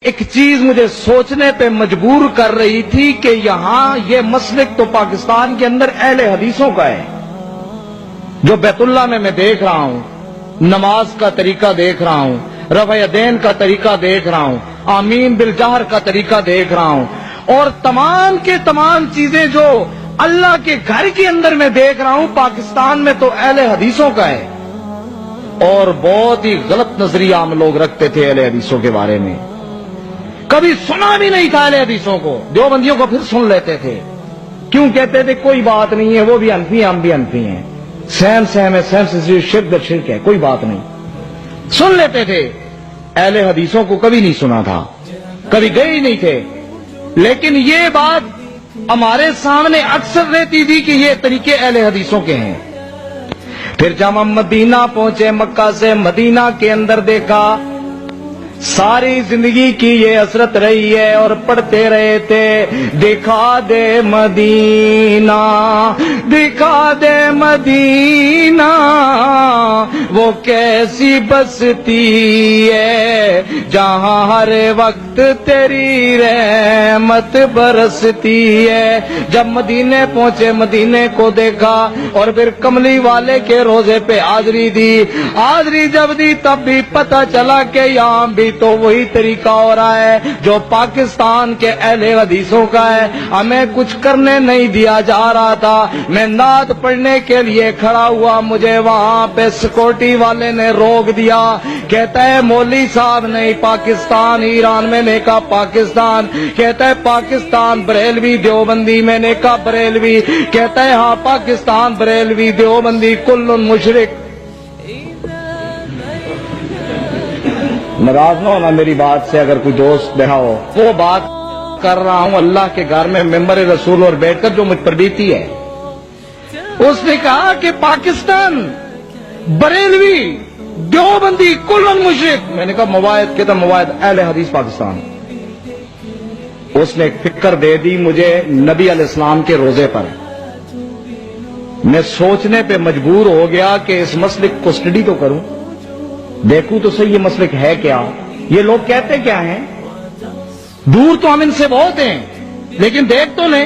ایک چیز مجھے سوچنے پہ مجبور کر رہی تھی کہ یہاں یہ مسلک تو پاکستان کے اندر اہل حدیثوں کا ہے، جو بیت اللہ میں دیکھ رہا ہوں، نماز کا طریقہ دیکھ رہا ہوں، رفع یدین کا طریقہ دیکھ رہا ہوں، آمین بالجہر کا طریقہ دیکھ رہا ہوں، اور تمام کے تمام چیزیں جو اللہ کے گھر کے اندر میں دیکھ رہا ہوں، پاکستان میں تو اہل حدیثوں کا ہے۔ اور بہت ہی غلط نظریہ ہم لوگ رکھتے تھے اہل حدیثوں کے بارے میں، کبھی سنا بھی نہیں تھا اہل حدیثوں کو، دیوبندیوں کو پھر سن لیتے تھے، کیوں کہتے تھے کوئی بات نہیں ہے، وہ بھی حنفی ہیں ہم بھی حنفی ہیں، سیم سیم ہے، سیم سے شرک در شرک ہے، کوئی بات نہیں، سن لیتے تھے۔ اہل حدیثوں کو کبھی نہیں سنا تھا، کبھی گئے ہی نہیں تھے، لیکن یہ بات ہمارے سامنے اکثر رہتی تھی کہ یہ طریقے اہل حدیثوں کے ہیں۔ پھر جب ہم مدینہ پہنچے، مکہ سے مدینہ کے اندر دیکھا، ساری زندگی کی یہ حسرت رہی ہے اور پڑھتے رہے تھے، دکھا دے مدینہ، دکھا دے مدینہ، وہ کیسی بستی ہے جہاں ہر وقت تیری رحمت برستی ہے۔ جب مدینے پہنچے، مدینے کو دیکھا اور پھر کملی والے کے روزے پہ حاضری دی، حاضری جب دی تب بھی پتہ چلا کہ یہاں بھی تو وہی طریقہ ہو رہا ہے جو پاکستان کے اہل حدیثوں کا ہے۔ ہمیں کچھ کرنے نہیں دیا جا رہا تھا، میں نعت پڑھنے کے لیے کھڑا ہوا، مجھے وہاں پہ سیکورٹی والے نے روک دیا، کہتا ہے مولوی صاحب نہیں، پاکستان ایران، میں نے کہا پاکستان، کہتا ہے پاکستان بریلوی دیوبندی، میں نے کہا بریلوی، کہتا ہے ہاں پاکستان بریلوی دیوبندی کل مشرک۔ ناراض نہ ہونا میری بات سے، اگر کوئی دوست بیٹھا ہو، وہ بات کر رہا ہوں اللہ کے گھر میں ممبر رسول اور بیٹھ کر جو مجھ پر بیتی ہے۔ اس نے کہا کہ پاکستان بریلوی دیوبندی کل مشرک، میں نے کہا مواعد، کہتا مواعد اہل حدیث پاکستان۔ اس نے ایک فکر دے دی مجھے نبی علیہ السلام کے روزے پر، میں سوچنے پہ مجبور ہو گیا کہ اس مسلک کو اسٹڈی تو کروں، دیکھوں تو صحیح یہ مسلک ہے کیا، یہ لوگ کہتے کیا ہیں، دور تو ہم ان سے بہت ہیں لیکن دیکھ تو لیں۔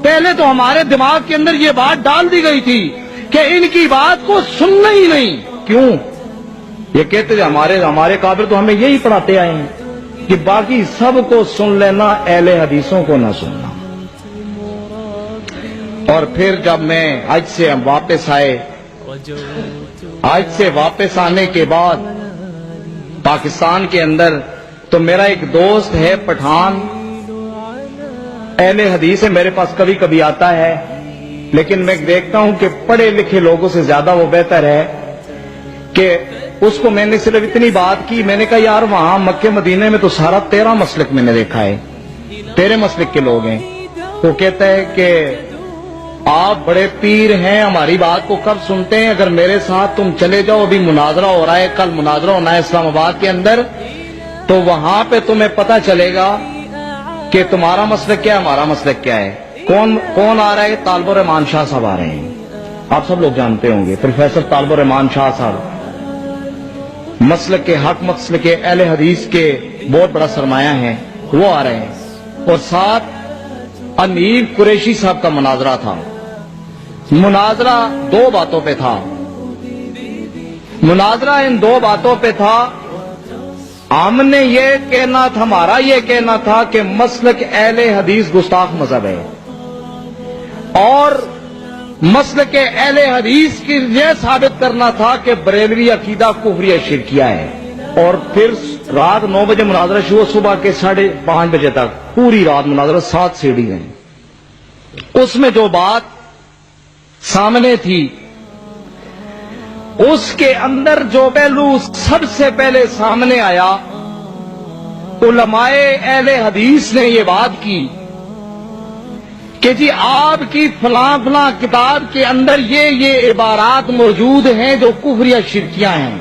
پہلے تو ہمارے دماغ کے اندر یہ بات ڈال دی گئی تھی کہ ان کی بات کو سننا ہی نہیں، کیوں؟ یہ کہتے تھے ہمارے قابل تو ہمیں یہی پڑھاتے آئے ہیں کہ باقی سب کو سن لینا، اہل حدیثوں کو نہ سننا۔ اور پھر جب میں حج سے ہم واپس آئے، حج سے واپس آنے کے بعد پاکستان کے اندر تو میرا ایک دوست ہے پٹھان، اہل حدیث ہے، میرے پاس کبھی کبھی آتا ہے، لیکن میں دیکھتا ہوں کہ پڑھے لکھے لوگوں سے زیادہ وہ بہتر ہے کہ اس کو میں نے صرف اتنی بات کی، میں نے کہا یار وہاں مکے مدینے میں تو سارا تیرا مسلک میں نے دیکھا ہے، تیرے مسلک کے لوگ ہیں۔ وہ کہتا ہے کہ آپ بڑے پیر ہیں، ہماری بات کو کب سنتے ہیں، اگر میرے ساتھ تم چلے جاؤ، ابھی مناظرہ ہو رہا ہے، کل مناظرہ ہونا ہے اسلام آباد کے اندر، تو وہاں پہ تمہیں پتہ چلے گا کہ تمہارا مسلک کیا ہے، ہمارا مسلک کیا ہے۔ کون آ رہا ہے؟ طالب الرحمان شاہ صاحب آ رہے ہیں، آپ سب لوگ جانتے ہوں گے، پروفیسر طالب الرحمان شاہ صاحب، مسلک کے حق، مسلک کے اہل حدیث کے بہت بڑا سرمایہ ہیں، وہ آ رہے ہیں، اور ساتھ انیب قریشی صاحب کا مناظرہ تھا۔ مناظرہ دو باتوں پہ تھا، مناظرہ ان دو باتوں پہ تھا۔ ہم نے یہ کہنا تھا، ہمارا یہ کہنا تھا کہ مسلک اہل حدیث گستاخ مذہب ہے، اور مسلک اہل حدیث کی یہ ثابت کرنا تھا کہ بریلوی عقیدہ کفریہ شرکیہ ہے۔ اور پھر رات 9 بجے مناظرہ شروع، صبح کے 5:30 بجے تک پوری رات مناظرہ، 7 سیڑھی ہیں۔ اس میں جو بات سامنے تھی، اس کے اندر جو پہلو سب سے پہلے سامنے آیا، علماء اہل حدیث نے یہ بات کی کہ جی آپ کی فلاں فلاں کتاب کے اندر یہ عبارات موجود ہیں جو کفریہ شرکیہ ہیں،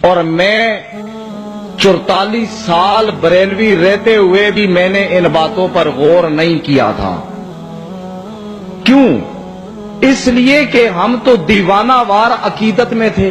اور میں 44 سال بریلوی رہتے ہوئے بھی میں نے ان باتوں پر غور نہیں کیا تھا۔ کیوں؟ اس لیے کہ ہم تو دیوانہ وار عقیدت میں تھے،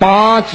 5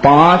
5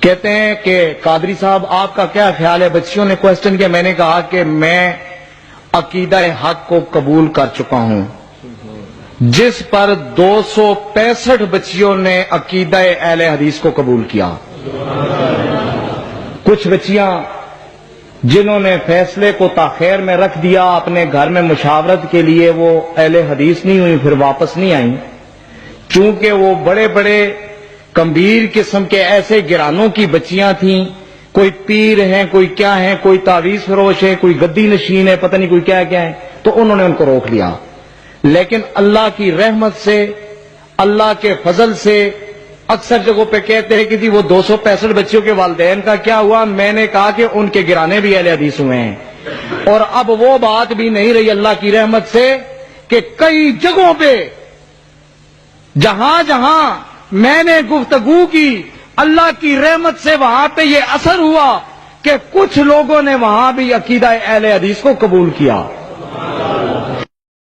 کہتے ہیں کہ قادری صاحب آپ کا کیا خیال ہے؟ بچیوں نے کوشچن کیا، میں نے کہا کہ میں عقیدہ حق کو قبول کر چکا ہوں، جس پر 265 بچیوں نے عقیدہ اہل حدیث کو قبول کیا۔ کچھ بچیاں جنہوں نے فیصلے کو تاخیر میں رکھ دیا، اپنے گھر میں مشاورت کے لیے وہ اہل حدیث نہیں ہوئی، پھر واپس نہیں آئیں، چونکہ وہ بڑے بڑے گمبھیر قسم کے ایسے گرانوں کی بچیاں تھیں، کوئی پیر ہیں، کوئی کیا ہیں، کوئی تعویذ فروش ہے، کوئی گدی نشین ہے، پتہ نہیں کوئی کیا کیا ہے، تو انہوں نے ان کو روک لیا۔ لیکن اللہ کی رحمت سے، اللہ کے فضل سے، اکثر جگہوں پہ کہتے ہیں کہ جی وہ 265 بچیوں کے والدین کا کیا ہوا، میں نے کہا کہ ان کے گرانے بھی اہل حدیث ہوئے ہیں، اور اب وہ بات بھی نہیں رہی اللہ کی رحمت سے کہ کئی جگہوں پہ جہاں جہاں میں نے گفتگو کی، اللہ کی رحمت سے وہاں پہ یہ اثر ہوا کہ کچھ لوگوں نے وہاں بھی عقیدہ اہل حدیث کو قبول کیا۔